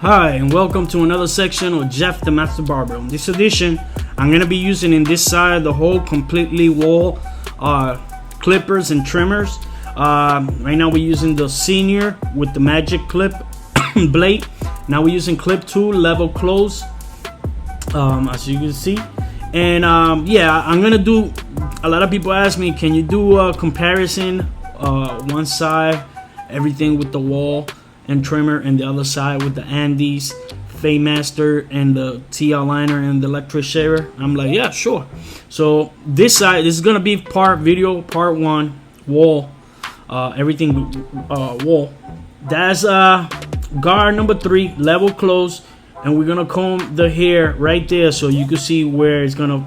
Hi, and welcome to another section of Jeff the Master Barber. On this edition, I'm going to be using in this side of the hole completely Wahl clippers and trimmers. Right now we're using the senior with the magic clip blade. Now we're using clip 2 level close, as you can see. And yeah, I'm going to do, a lot of people ask me, can you do a comparison, one side, everything with the Wahl and trimmer, and the other side with the Andes Fade Master and the TL liner and the electric shaver? I'm like, yeah, sure. So this side, this is gonna be part 1 Wahl, everything Wahl. That's guard number 3 level close, and we're gonna comb the hair right there so you can see where it's gonna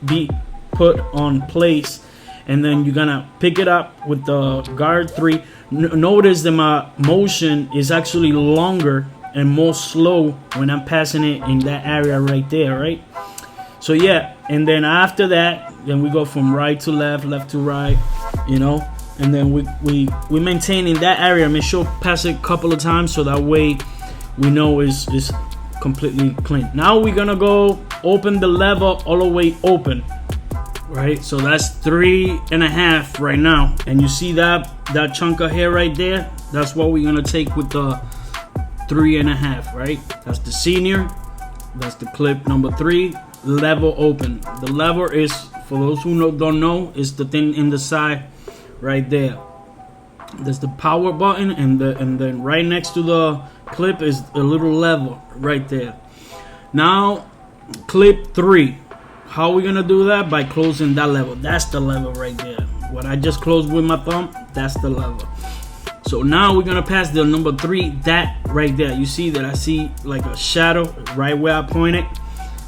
be put on place, and then you're gonna pick it up with the guard 3. Notice that my motion is actually longer and more slow when I'm passing it in that area right there, right? So yeah, and then after that, then we go from right to left, left to right, you know, and then we maintain in that area. Make sure pass it a couple of times so that way we know it's completely clean. Now we're gonna go open the level all the way open. Right, so that's 3.5 right now, and you see that chunk of hair right there? That's what we're gonna take with the 3.5, right? That's the senior, that's the clip number 3, level open. The lever is, for those who don't know, is the thing in the side right there. There's the power button, and then right next to the clip is a little lever right there. Now clip 3. How are we gonna do that? By closing that level. That's the level right there. What I just closed with my thumb, that's the level. So now we're gonna pass the number 3, that right there. You see that I see like a shadow right where I pointed.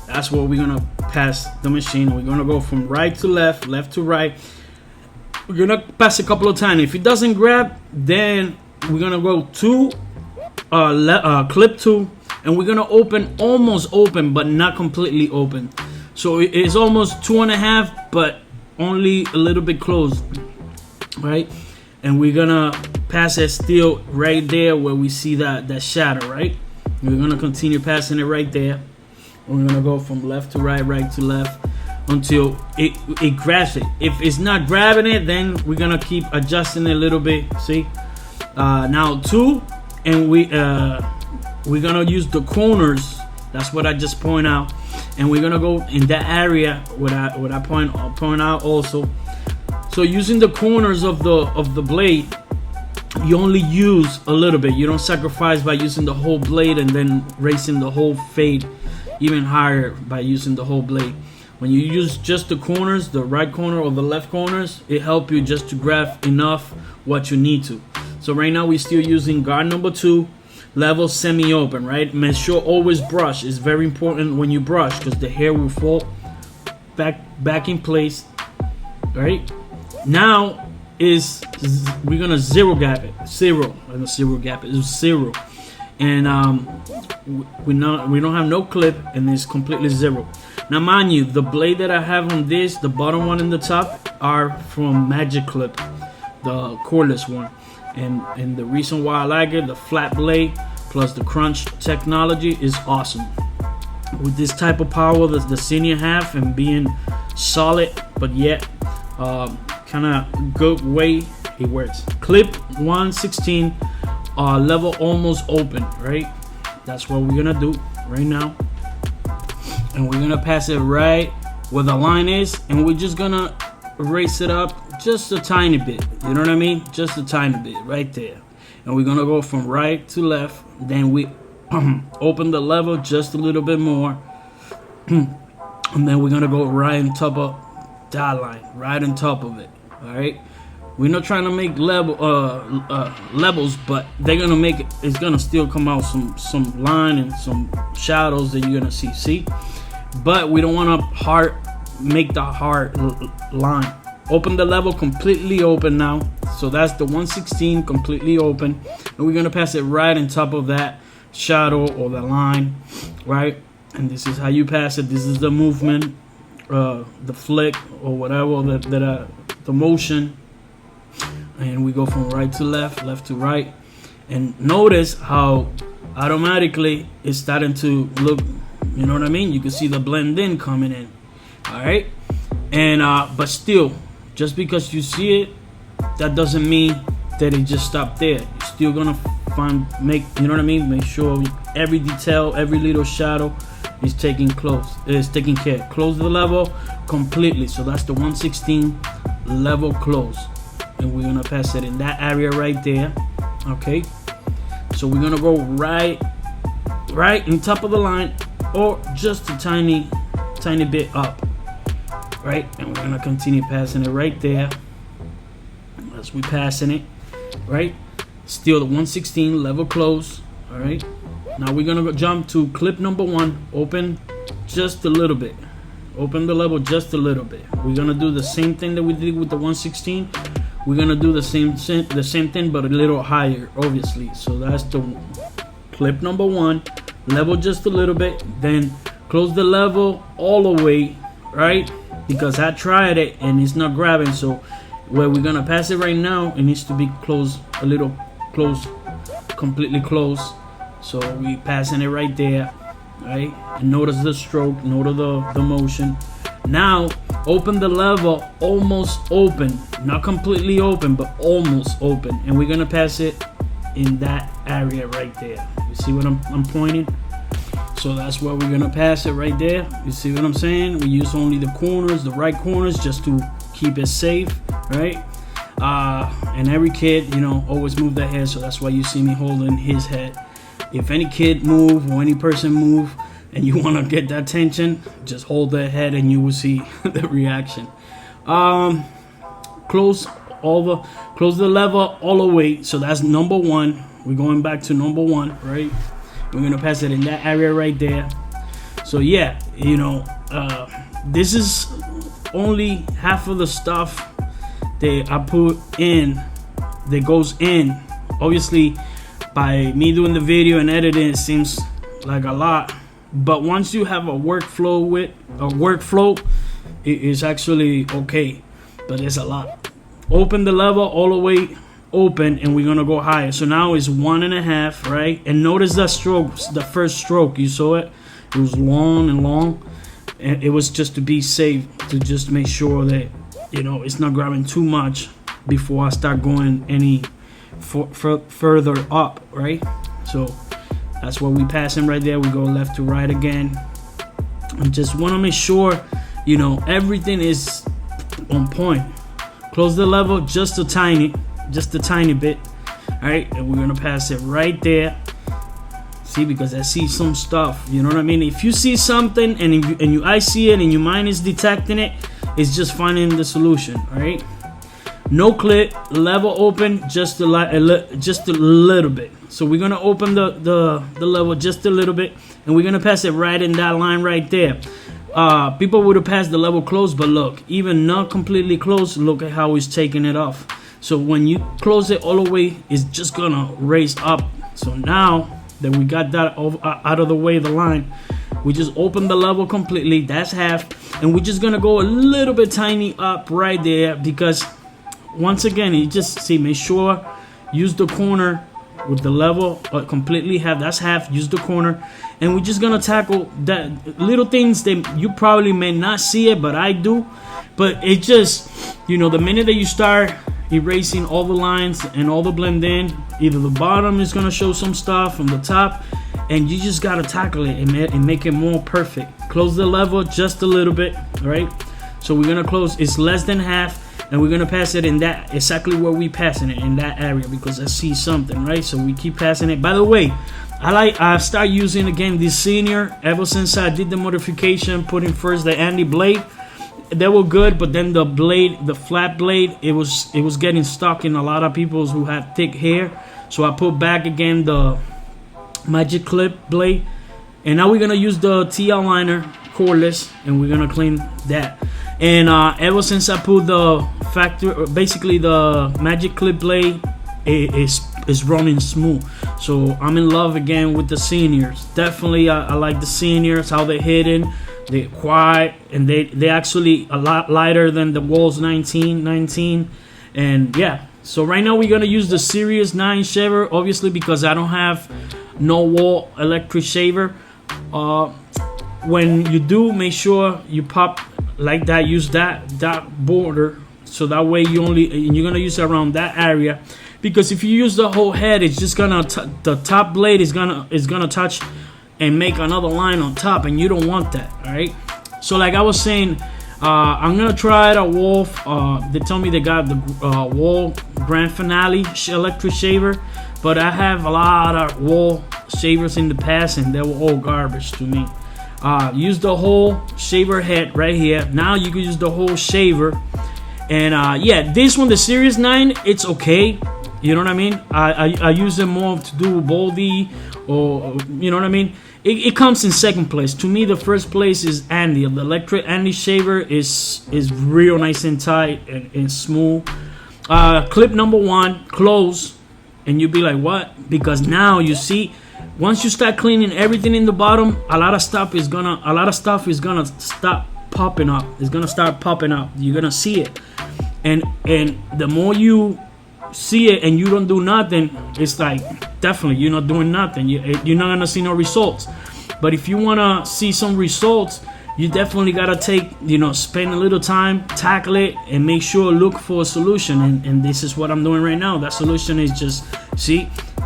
That's where we're gonna pass the machine. We're gonna go from right to left, left to right. We're gonna pass a couple of times. If it doesn't grab, then we're gonna go to clip 2, and we're gonna open, almost open, but not completely open. So it's almost 2.5, but only a little bit closed, right? And we're gonna pass it still right there where we see that shadow, right? We're gonna continue passing it right there. We're gonna go from left to right, right to left, until it grabs it. If it's not grabbing it, then we're gonna keep adjusting it a little bit. See? Now 2, and we're gonna use the corners. That's what I just point out. And we're gonna go in that area what I point out also. So using the corners of the blade, you only use a little bit. You don't sacrifice by using the whole blade and then raising the whole fade even higher by using the whole blade. When you use just the corners, the right corner or the left corners, it helps you just to grab enough what you need to. So right now we're still using guard number 2. Level semi-open, right? Make sure always brush. It's very important when you brush because the hair will fall back in place, right? Now we're gonna zero gap it. Zero, it's 0, and we don't have no clip, and it's completely 0. Now mind you, the blade that I have on this, the bottom one and the top, are from Magic Clip, the cordless one. And the reason why I like it, the flat blade plus the crunch technology is awesome. With this type of power that the senior have, and being solid but yet kind of good way it works. Clip 116, level almost open, right? That's what we're gonna do right now, and we're gonna pass it right where the line is, and we're just gonna raise it up just a tiny bit, you know what I mean? Just a tiny bit right there. And we're gonna go from right to left, then we open the level just a little bit more, and then we're gonna go right on top of that line, right on top of it. All right, we're not trying to make levels, but they're gonna make it, it's gonna still come out some line and some shadows that you're gonna see, but we don't want to make the hard line. Open the level completely open now. So that's the 116 completely open, and we're gonna pass it right on top of that shadow or the line, right? And this is how you pass it. This is the movement, the flick or whatever, the motion. And we go from right to left, left to right. And notice how automatically it's starting to look, you know what I mean? You can see the blend in coming in. All right, and but still, just because you see it, that doesn't mean that it just stopped there. You're still gonna make, you know what I mean? Make sure every detail, every little shadow is taken care. Close the level completely. So that's the 116 level close, and we're gonna pass it in that area right there. Okay, so we're gonna go right in top of the line, or just a tiny bit up, right? And we're gonna continue passing it right there as we passing it, right? Still the 116 level close. All right, now we're gonna go jump to clip number 1. Open just a little bit. Open the level just a little bit. We're gonna do the same thing that we did with the 116. We're gonna do the same thing, but a little higher, obviously. So that's the clip number 1. Level just a little bit, then close the level all the way, right? Because I tried it and it's not grabbing. So where we're gonna pass it right now, it needs to be close, a little close, completely close. So we passing it right there, right? And notice the stroke, notice the motion. Now open the level, almost open, not completely open, but almost open, and we're gonna pass it in that area right there. You see what I'm pointing? So that's where we're gonna pass it right there. You see what I'm saying? We use only the corners, the right corners, just to keep it safe, right? And every kid, you know, always move their head, so that's why you see me holding his head. If any kid move or any person move and you want to get that tension, just hold their head and you will see the reaction. Close the level all the way. So that's number 1. We're going back to number 1, right? We're gonna pass it in that area right there. So yeah, you know, this is only half of the stuff that I put in that goes in. Obviously, by me doing the video and editing, it seems like a lot, but once you have a workflow, it is actually okay, but it's a lot. Open the level all the way open, and we're gonna go higher. So now it's 1.5, right? And notice that stroke, the first stroke, you saw it? It was long, and it was just to be safe, to just make sure that, you know, it's not grabbing too much before I start going any further up, right? So that's what we passing right there. We go left to right again. I just want to make sure, you know, everything is on point. Close the level just a tiny bit. All right, and we're gonna pass it right there. See, because I see some stuff, you know what I mean? If you see something and I see it and your mind is detecting it, it's just finding the solution. All right, no clip, level open just a little bit. So we're gonna open the level just a little bit, and we're gonna pass it right in that line right there. People would have passed the level close, but look, even not completely close, look at how he's taking it off. So when you close it all the way, it's just gonna raise up. So now that we got that out of the way, the line, we just open the level completely. That's half, and we're just gonna go a little bit tiny up right there, because once again, you just see, make sure use the corner with the level completely half. That's half. Use the corner, and we're just gonna tackle that little things that you probably may not see it, but I do. But it just, you know, the minute that you start erasing all the lines and all the blend in, either the bottom is gonna show some stuff from the top, and you just gotta tackle it and make it more perfect. Close the level just a little bit, right? So we're gonna close, it's less than half, and we're gonna pass it in that exactly where we passing it, in that area, because I see something, right? So we keep passing it. By the way, I start using again this senior ever since I did the modification, putting first the Andy blade. They were good, but then the blade, the flat blade, it was getting stuck in a lot of people who have thick hair. So I put back again the Magic Clip blade, and now we're gonna use the TL liner cordless, and we're gonna clean that. And ever since I put the basically the Magic Clip blade, it is running smooth. So I'm in love again with the seniors. Definitely, I like the seniors, how they're hidden. They're quiet, and they actually a lot lighter than the Wahl's 19. And yeah, so right now we're gonna use the Series 9 shaver, obviously, because I don't have no wall electric shaver. When you do, make sure you pop like that. Use that border, so that way you're gonna use it around that area, because if you use the whole head, it's just gonna the top blade is gonna touch and make another line on top, and you don't want that. All right, so like I was saying, I'm gonna try the Wahl. They tell me they got the Wahl Grand Finale electric shaver, but I have a lot of Wahl shavers in the past, and they were all garbage to me. Use the whole shaver head right here. Now you can use the whole shaver, and yeah, this one, the Series 9, it's okay. You know what I mean? I use it more to do baldy, or you know what I mean. It comes in second place. To me, the first place is Andy. The electric Andy shaver is real nice and tight and smooth. Clip number 1, close, and you'll be like, what? Because now you see, once you start cleaning everything in the bottom, a lot of stuff is gonna stop popping up. It's gonna start popping up. You're gonna see it, and the more you see it and you don't do nothing, it's like, definitely you're not doing nothing. You're not gonna see no results. But if you wanna see some results, you definitely gotta spend a little time, tackle it, and make sure look for a solution. And this is what I'm doing right now. That solution is just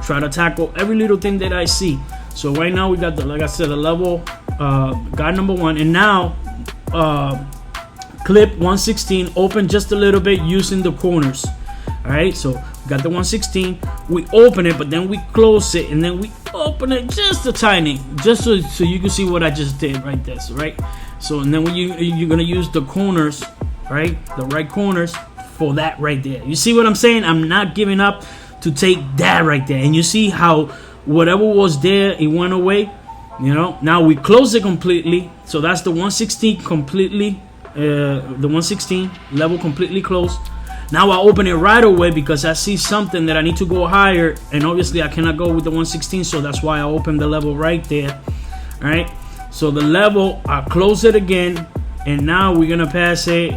try to tackle every little thing that I see. So right now we got like I said, the level guide number 1, and now clip 116 open just a little bit using the corners. All right, so we got the 116, we open it, but then we close it, and then we open it just a tiny, just so you can see what I just did right there. So and then when you're gonna use the corners, right, the right corners for that right there. You see what I'm saying? I'm not giving up to take that right there, and you see how whatever was there, it went away. Now we close it completely, so that's the 116 completely, the 116 level completely closed. Now I open it right away because I see something that I need to go higher, and obviously I cannot go with the 116, so that's why I open the level right there. All right, so the level, I close it again, and now we're gonna pass it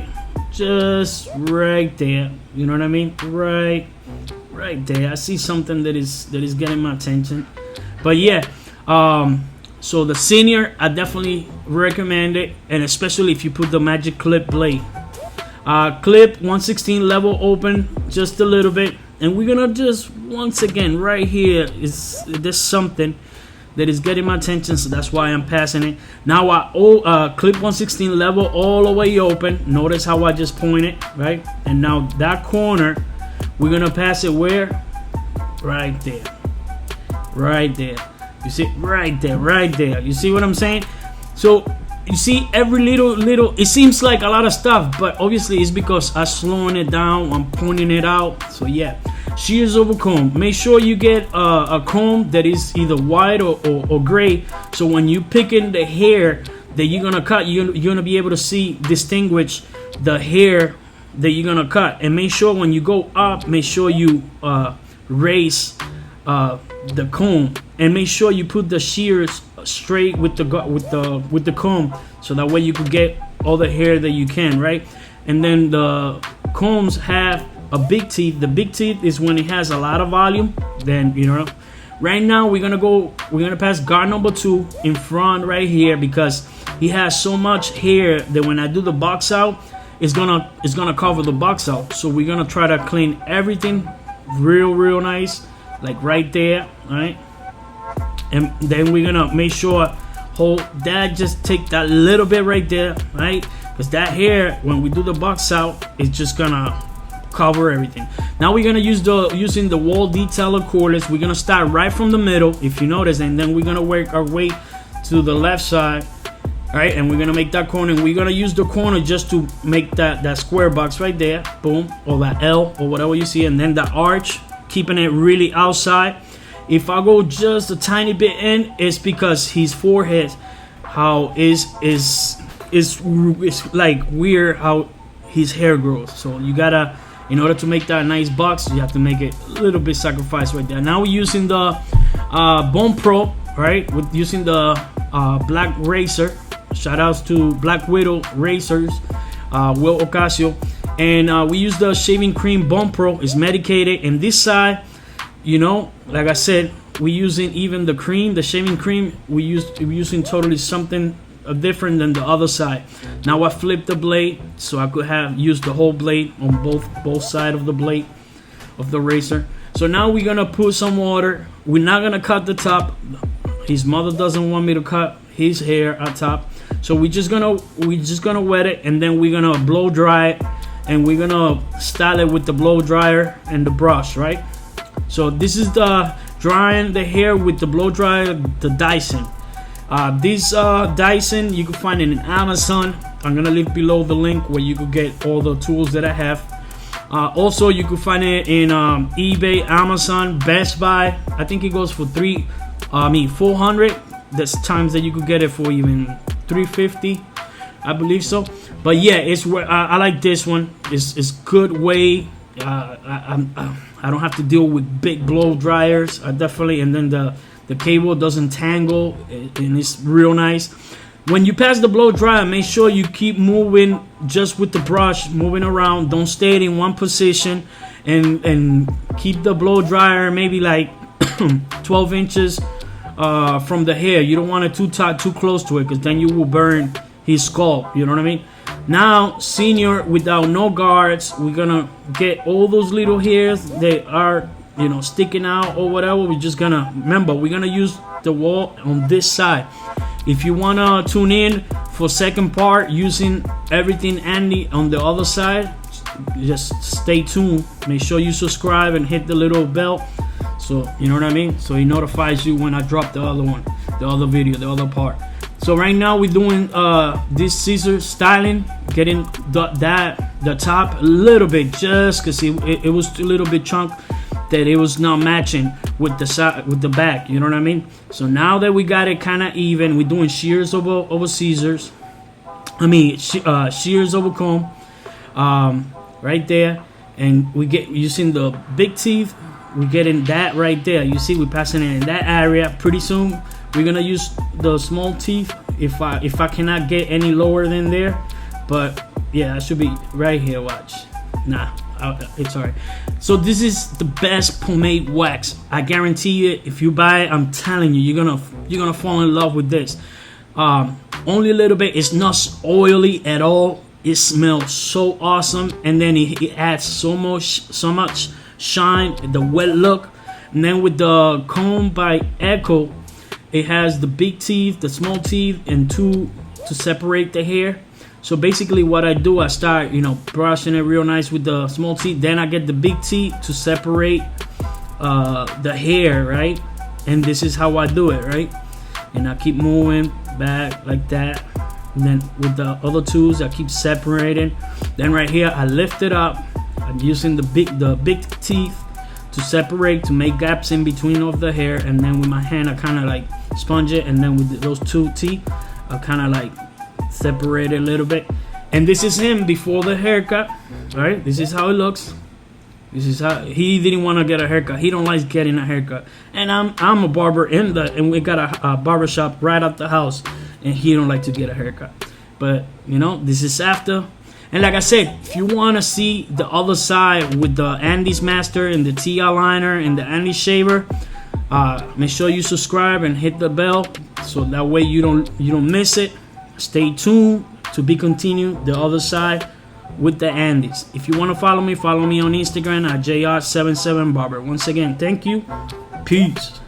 just right there. You know what I mean? Right there. I see something that is getting my attention. But yeah, so the senior, I definitely recommend it, and especially if you put the magic clip blade. Clip 116 level open just a little bit, and we're gonna just once again right here there's something that is getting my attention, so that's why I'm passing it. Now clip 116 level all the way open. Notice how I just pointed, right? And now that corner, we're gonna pass it where? Right there. You see, right there. You see what I'm saying? So you see every little, it seems like a lot of stuff, but obviously it's because I'm slowing it down, I'm pointing it out. So yeah, shears over comb. Make sure you get a comb that is either white or gray, so when you pick in the hair that you're gonna cut, you're gonna be able to distinguish the hair that you're gonna cut. And make sure when you go up, make sure you raise the comb, and make sure you put the shears straight with the comb, so that way you could get all the hair that you can, right? And then the combs have a big teeth. The big teeth is when it has a lot of volume. Then right now we're gonna pass guard number 2 in front right here, because he has so much hair that when I do the box out, it's gonna cover the box out. So we're gonna try to clean everything real nice, like right there, right? And then we're gonna make sure hold that, just take that little bit right there, right? Because that hair, when we do the box out, it's just gonna cover everything. Now we're gonna using the Wahl detailer cordless. We're gonna start right from the middle, if you notice, and then we're gonna work our way to the left side, right? And we're gonna make that corner, and we're gonna use the corner just to make that square box right there, boom, or that L or whatever you see, and then the arch, keeping it really outside. If I go just a tiny bit in, it's because his forehead, how is like weird how his hair grows. So you gotta, in order to make that nice box, you have to make it a little bit sacrifice right there. Now we're using the Bone Pro, right? With using the black razor. Shout outs to Black Widow razors, Will Ocasio, and we use the shaving cream Bone Pro. It's medicated, and this side, like I said, we using even the cream, the shaving cream, we're using totally something different than the other side. Now I flipped the blade so I could have used the whole blade on both sides of the blade of the razor. So now we're gonna put some water. We're not gonna cut the top. His mother doesn't want me to cut his hair at top, so we're just gonna wet it, and then we're gonna blow dry it, and we're gonna style it with the blow dryer and the brush, right? So this is the drying the hair with the blow dryer, the Dyson. This Dyson you can find it in Amazon. I'm gonna leave below the link where you could get all the tools that I have. Also, you can find it in eBay, Amazon, Best Buy. I think it goes for 400. There's times that you could get it for even $350, I believe so. But yeah, it's where I like this one. It's good way. I don't have to deal with big blow dryers. Definitely, and then the cable doesn't tangle, and it's real nice. When you pass the blow dryer, make sure you keep moving just with the brush, moving around. Don't stay in one position, and keep the blow dryer maybe like 12 inches from the hair. You don't want it too close to it, because then you will burn his scalp. You know what I mean? Now, senior, without no guards, we're gonna get all those little hairs that are, you know, sticking out or whatever. We're just gonna, remember, we're gonna use the Wahl on this side. If you wanna tune in for second part using everything Andy on the other side, just stay tuned. Make sure you subscribe and hit the little bell, so you know what I mean, so he notifies you when I drop the other one, the other video, the other part. So right now we're doing this scissor styling, getting the top a little bit, just because it was a little bit chunk that it was not matching with the side, with the back. You know what I mean? So now that we got it kind of even, we're doing shears over scissors. Shears over comb, right there, and we get using the big teeth. We're getting that right there. You see, we're passing it in that area. Pretty soon we're gonna use the small teeth if I cannot get any lower than there. But yeah, I should be right here. Watch. Nah, it's alright. So this is the best pomade wax. I guarantee it. If you buy it, I'm telling you, you're gonna fall in love with this. Only a little bit. It's not oily at all. It smells so awesome, and then it adds so much shine, the wet look. And then with the comb by Echo, it has the big teeth, the small teeth, and two to separate the hair. So basically what I do, I start, you know, brushing it real nice with the small teeth, then I get the big teeth to separate the hair, right? And this is how I do it, right? And I keep moving back like that, and then with the other tools I keep separating. Then right here I lift it up. I'm using the big teeth to separate, to make gaps in between of the hair, and then with my hand I kind of like sponge it, and then with those two teeth I kind of like separate it a little bit. And this is him before the haircut. All right, this is how it looks. This is how he didn't want to get a haircut. He don't like getting a haircut, and I'm a barber and we got a barber shop right at the house, and he don't like to get a haircut. But you know, this is after. And like I said, if you want to see the other side with the Andy's Master and the T aligner and the Andy shaver, make sure you subscribe and hit the bell, so that way you don't miss it. Stay tuned to be continued the other side with the Andys. If you want to follow me on Instagram at JR77Barber. Once again, thank you. Peace.